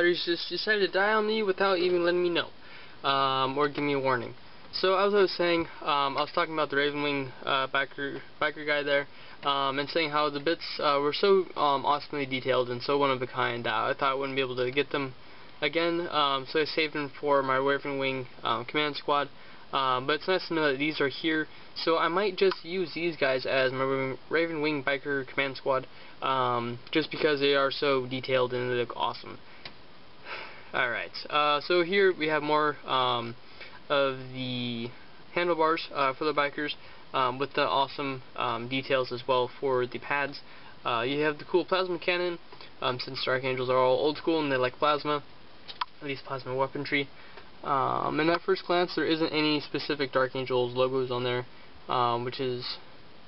batteries just decided to die on me without even letting me know, or give me a warning. So as I was saying, I was talking about the Ravenwing biker guy there, and saying how the bits were so awesomely detailed and so one of a kind that I thought I wouldn't be able to get them again, so I saved them for my Ravenwing command squad. But it's nice to know that these are here, so I might just use these guys as my Ravenwing biker command squad, just because they are so detailed and they look awesome. Alright, so here we have more of the handlebars for the bikers, with the awesome details as well for the pads. You have the cool plasma cannon, since Dark Angels are all old school and they like plasma, at least plasma weaponry. And at first glance there isn't any specific Dark Angels logos on there, which is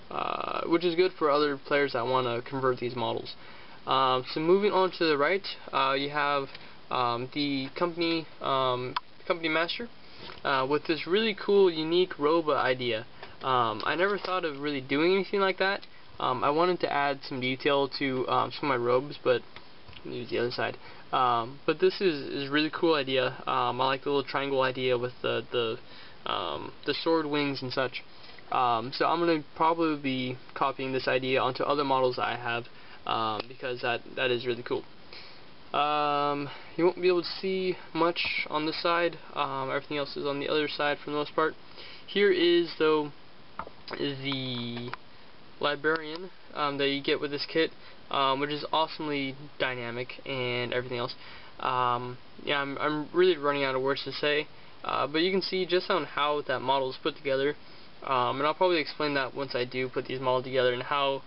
good for other players that want to convert these models. So moving on to the right, you have the company master, with this really cool, unique robe idea. I never thought of really doing anything like that. I wanted to add some detail to some of my robes, but use the other side. But this is a really cool idea. I like the little triangle idea with the sword wings and such. So I'm going to probably be copying this idea onto other models that I have, because that is really cool. You won't be able to see much on this side. Everything else is on the other side for the most part. Here is, though, the librarian that you get with this kit, which is awesomely dynamic and everything else. Yeah, I'm really running out of words to say, but you can see just on how that model is put together, and I'll probably explain that once I do put these models together and how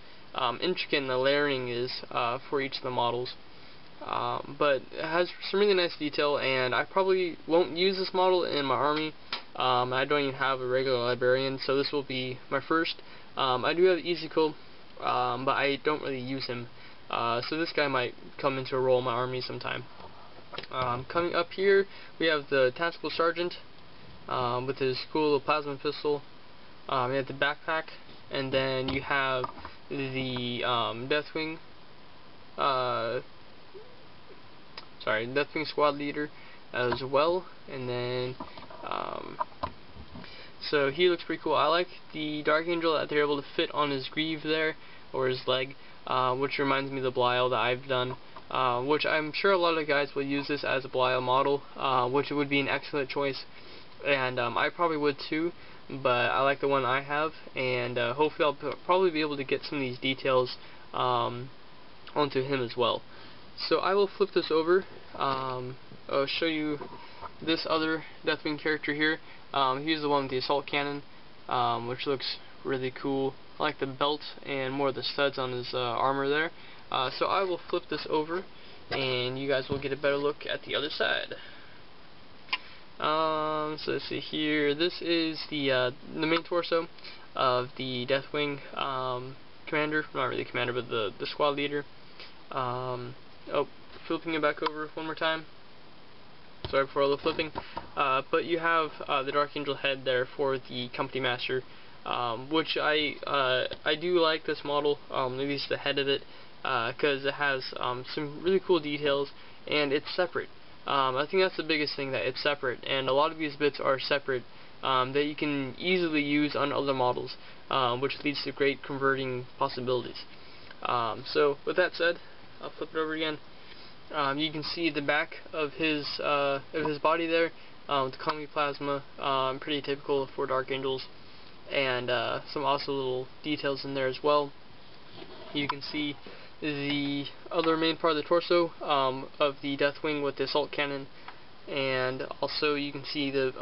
intricate the layering is for each of the models. But it has some really nice detail, and I probably won't use this model in my army. I don't even have a regular librarian, so this will be my first. I do have Ezekiel, but I don't really use him, so this guy might come into a role in my army sometime. Coming up here, we have the Tactical Sergeant, with his cool plasma pistol. You have the backpack, and then you have the Deathwing squad leader as well, and then so he looks pretty cool. I like the Dark Angel that they're able to fit on his greave there, or his leg, which reminds me of the Belial that I've done, which I'm sure a lot of guys will use this as a Belial model, which would be an excellent choice, and I probably would too, but I like the one I have, and hopefully I'll probably be able to get some of these details onto him as well. So I will flip this over. I'll show you this other Deathwing character here. He's the one with the assault cannon, which looks really cool. I like the belt and more of the studs on his armor there. So I will flip this over, and you guys will get a better look at the other side. So let's see here. This is the main torso of the Deathwing commander. Not really commander, but the squad leader. Flipping it back over one more time. Sorry for all the flipping. But you have the Dark Angel head there for the company master, which I do like this model, at least the head of it, because it has some really cool details, and it's separate. I think that's the biggest thing, that it's separate, and a lot of these bits are separate, that you can easily use on other models, which leads to great converting possibilities. So with that said, I'll flip it over again. You can see the back of his body there, with the Combi Plasma, pretty typical for Dark Angels, and some also little details in there as well. You can see the other main part of the torso of the Deathwing with the assault cannon, and also you can see the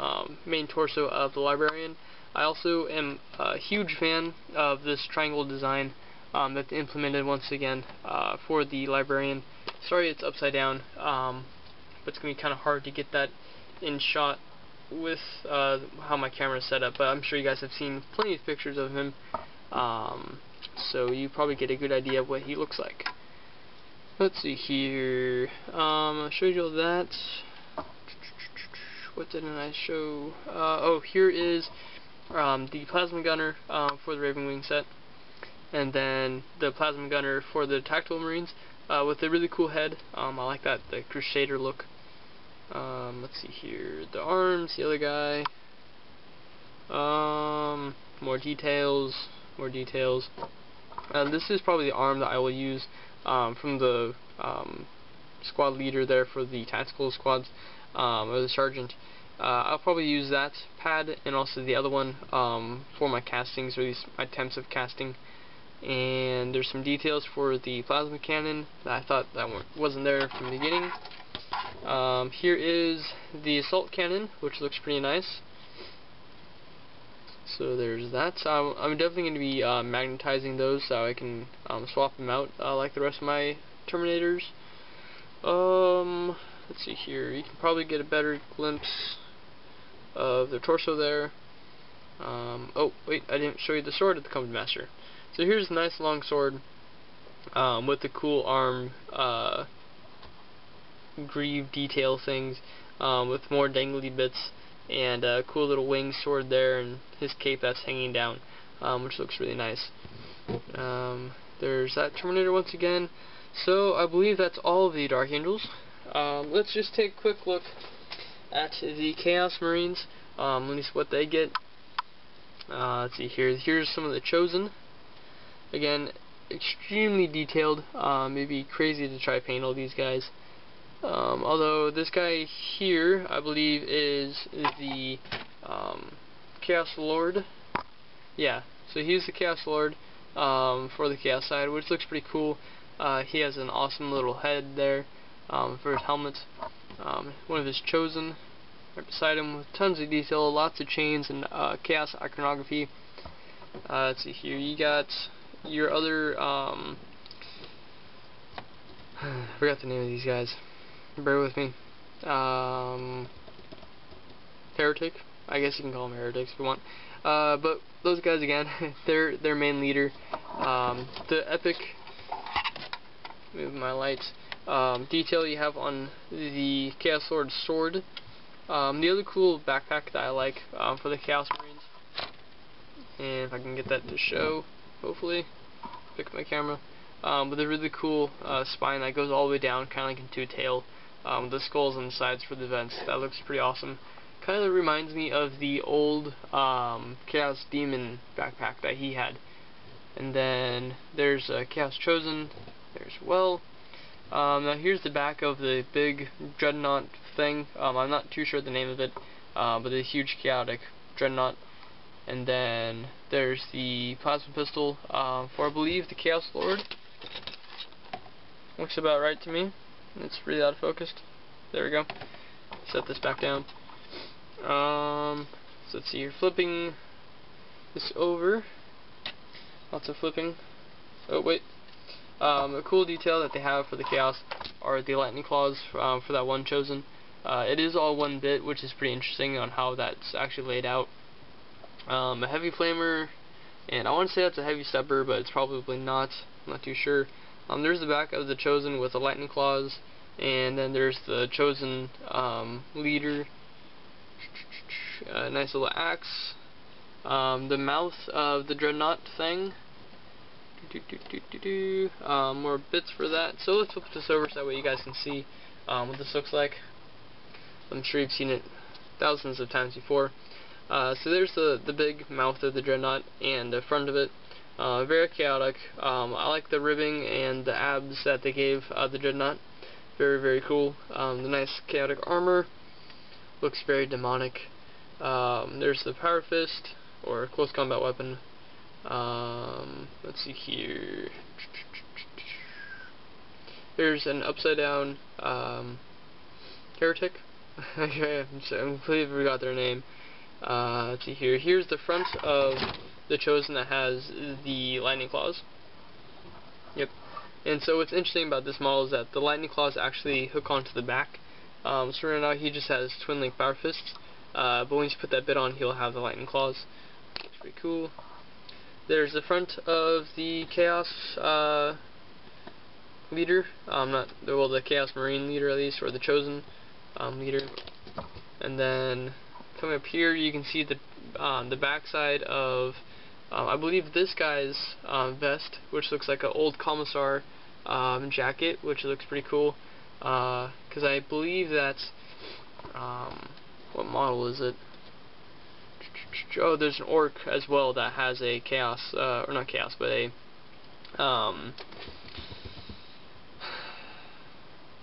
main torso of the Librarian. I also am a huge fan of this triangle design that's implemented once again for the Librarian. Sorry it's upside down, but it's going to be kind of hard to get that in shot with how my camera is set up, but I'm sure you guys have seen plenty of pictures of him, so you probably get a good idea of what he looks like. Let's see here. I showed you all that. What didn't I show? Oh, here is the Plasma Gunner for the Ravenwing set, and then the Plasma Gunner for the Tactical Marines. with a really cool head. I like that, the Crusader look. Let's see here, the arms, the other guy. More details, more details. This is probably the arm that I will use from the squad leader there for the tactical squads, or the sergeant. I'll probably use that pad and also the other one for my castings, or at least my attempts of casting. And there's some details for the plasma cannon that I thought that wasn't there from the beginning. Here is the assault cannon, which looks pretty nice. So there's that. I'm definitely going to be magnetizing those so I can swap them out like the rest of my Terminators. Let's see here. You can probably get a better glimpse of their torso there. Oh, wait, I didn't show you the sword of the Company Master. So here's a nice long sword with the cool arm greave detail things with more dangly bits, and a cool little wing sword there, and his cape that's hanging down, which looks really nice. There's that Terminator once again. So I believe that's all of the Dark Angels. Let's just take a quick look at the Chaos Marines, at least what they get. Let's see here. Here's some of the Chosen. Again, extremely detailed. Maybe crazy to try to paint all these guys. Although this guy here, I believe, is the Chaos Lord. Yeah, so he's the Chaos Lord for the Chaos side, which looks pretty cool. He has an awesome little head there for his helmet. One of his Chosen right beside him with tons of detail, lots of chains and Chaos iconography. Let's see here, you got your other I forgot the name of these guys. Bear with me. Heretic. I guess you can call them heretics if you want. But those guys again, they're their main leader. The epic, move my lights, detail you have on the Chaos Lord's sword. The other cool backpack that I like for the Chaos Marines, and if I can get that to show, hopefully, pick up my camera. But the really cool spine that goes all the way down, kind of like into a tail. The skulls on the sides for the vents. That looks pretty awesome. Kind of reminds me of the old Chaos Demon backpack that he had. And then there's Chaos Chosen there as well. Now here's the back of the big Dreadnought thing. I'm not too sure the name of it, but the huge chaotic Dreadnought. And then there's the plasma pistol for, I believe, the Chaos Lord. Looks about right to me. It's really out of focus. There we go. Set this back down. So let's see, you're flipping this over. Lots of flipping. Oh wait. A cool detail that they have for the Chaos are the lightning claws for that one Chosen. It is all one bit, which is pretty interesting on how that's actually laid out. A heavy flamer, and I want to say that's a heavy stepper, but it's probably not. I'm not too sure. There's the back of the Chosen with the lightning claws, and then there's the Chosen leader. Nice little axe. The mouth of the Dreadnought thing. More bits for that. So let's flip this over so that way you guys can see what this looks like. I'm sure you've seen it thousands of times before. So there's the big mouth of the Dreadnought and the front of it. Very chaotic. I like the ribbing and the abs that they gave the Dreadnought. Very, very cool. The nice chaotic armor. Looks very demonic. There's the Power Fist, or close combat weapon. Let's see here. There's an upside down heretic. I completely forgot their name. Let's see here. Here's the front of the Chosen that has the lightning claws. Yep. And so what's interesting about this model is that the lightning claws actually hook onto the back. So right now he just has twin link power fists. But once you put that bit on, he'll have the lightning claws. It's pretty cool. There's the front of the Chaos leader. The Chaos Marine leader at least, or the Chosen leader. And then coming up here, you can see the backside of I believe this guy's vest, which looks like an old commissar jacket, which looks pretty cool. Because I believe that's what model is it? Oh, there's an orc as well that has a chaos, or not chaos, but a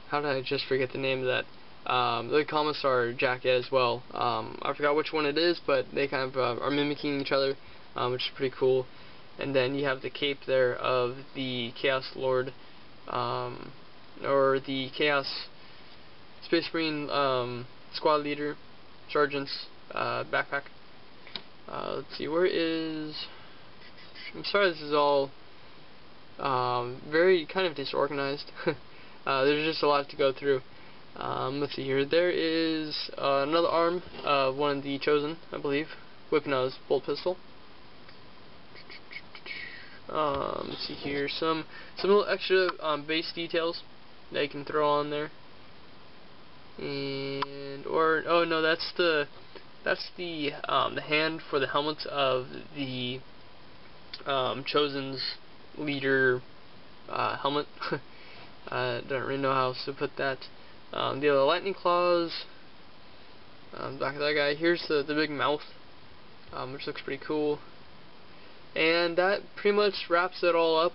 how did I just forget the name of that? The commissar jacket as well. I forgot which one it is, but they kind of are mimicking each other, which is pretty cool. And then you have the cape there of the Chaos Lord, or the Chaos Space Marine squad leader, sergeant's backpack. Let's see, where is... I'm sorry this is all very kind of disorganized. There's just a lot to go through. Let's see here. There is another arm of one of the Chosen, I believe, whipping out his bolt pistol. Let's see here. Some little extra base details that you can throw on there. And oh no, that's the hand for the helmets of the Chosen's leader helmet. I don't really know how else to put that. The other lightning claws, back of that guy. Here's the big mouth, which looks pretty cool. And that pretty much wraps it all up.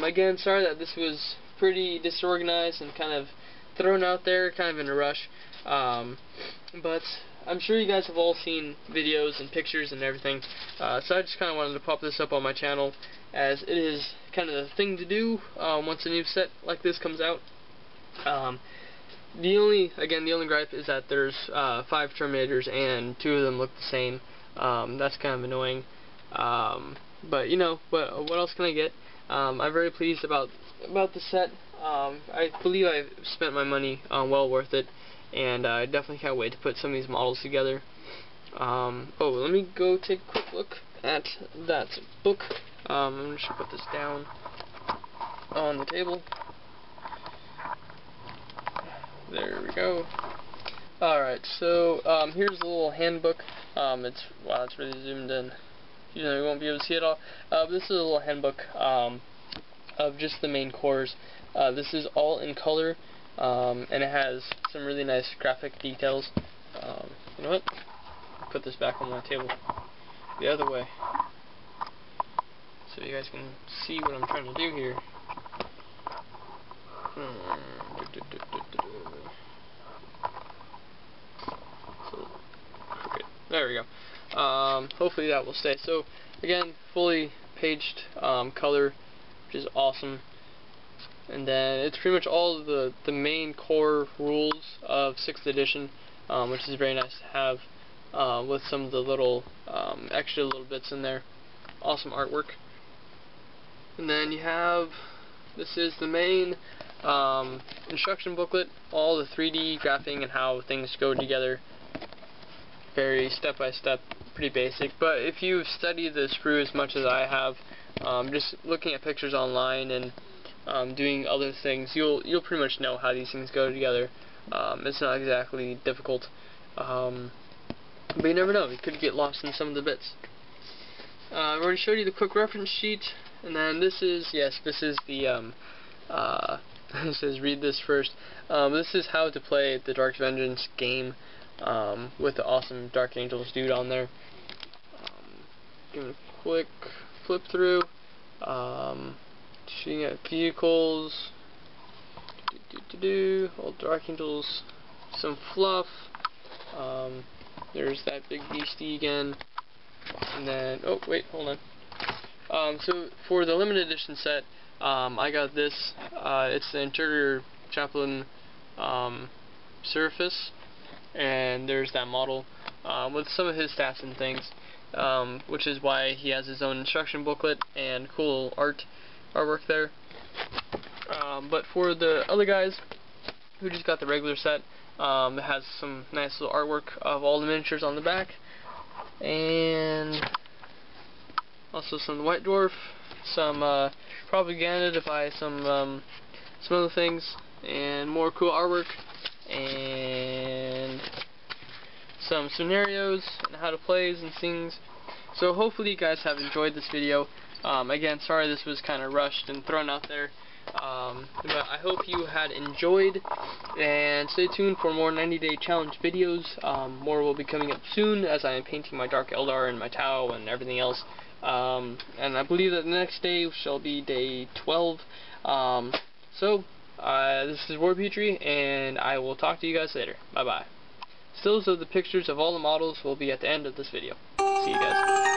Again, sorry that this was pretty disorganized and kind of thrown out there, kind of in a rush. But I'm sure you guys have all seen videos and pictures and everything. So I just kind of wanted to pop this up on my channel, as it is kind of the thing to do once a new set like this comes out. The only gripe is that there's 5 Terminators and 2 of them look the same. That's kind of annoying. But you know, what else can I get? I'm very pleased about the set. I believe I've spent my money well worth it, and I definitely can't wait to put some of these models together. Oh, let me go take a quick look at that book. I'm just gonna put this down on the table. There we go. Alright, so here's a little handbook. Wow, it's really zoomed in. You know, you won't be able to see it all. But this is a little handbook of just the main cores. This is all in color, and it has some really nice graphic details. You know what? Put this back on my table the other way, so you guys can see what I'm trying to do here. So, okay, there we go. Hopefully that will stay. So again, fully paged color, which is awesome. And then it's pretty much all of the main core rules of 6th edition, which is very nice to have, with some of the little extra little bits in there. Awesome artwork. And then you have, this is the main instruction booklet, all the 3D graphing and how things go together. Very step by step, pretty basic. But if you've studied the sprue as much as I have, just looking at pictures online and doing other things, you'll pretty much know how these things go together. It's not exactly difficult, but you never know. You could get lost in some of the bits. I've already showed you the quick reference sheet, and then this is the it says read this first. This is how to play the Dark Vengeance game, with the awesome Dark Angels dude on there. Give it a quick flip through. Shooting at vehicles, old Dark Angels, some fluff. There's that big beastie again, and then oh wait, hold on. So for the limited edition set, I got this. It's the interior chaplain surface, and there's that model with some of his stats and things, which is why he has his own instruction booklet and cool artwork there. But for the other guys who just got the regular set, it has some nice little artwork of all the miniatures on the back, and also some White Dwarf, some propaganda to buy some other things, and more cool artwork, and some scenarios and how to play and things. So hopefully you guys have enjoyed this video. Again, sorry this was kind of rushed and thrown out there. But I hope you had enjoyed, and stay tuned for more 90-day challenge videos. More will be coming up soon as I am painting my Dark Eldar and my Tau and everything else. And I believe that the next day shall be day 12. This is Warpetrie, and I will talk to you guys later. Bye bye. Stills of the pictures of all the models will be at the end of this video. See you guys.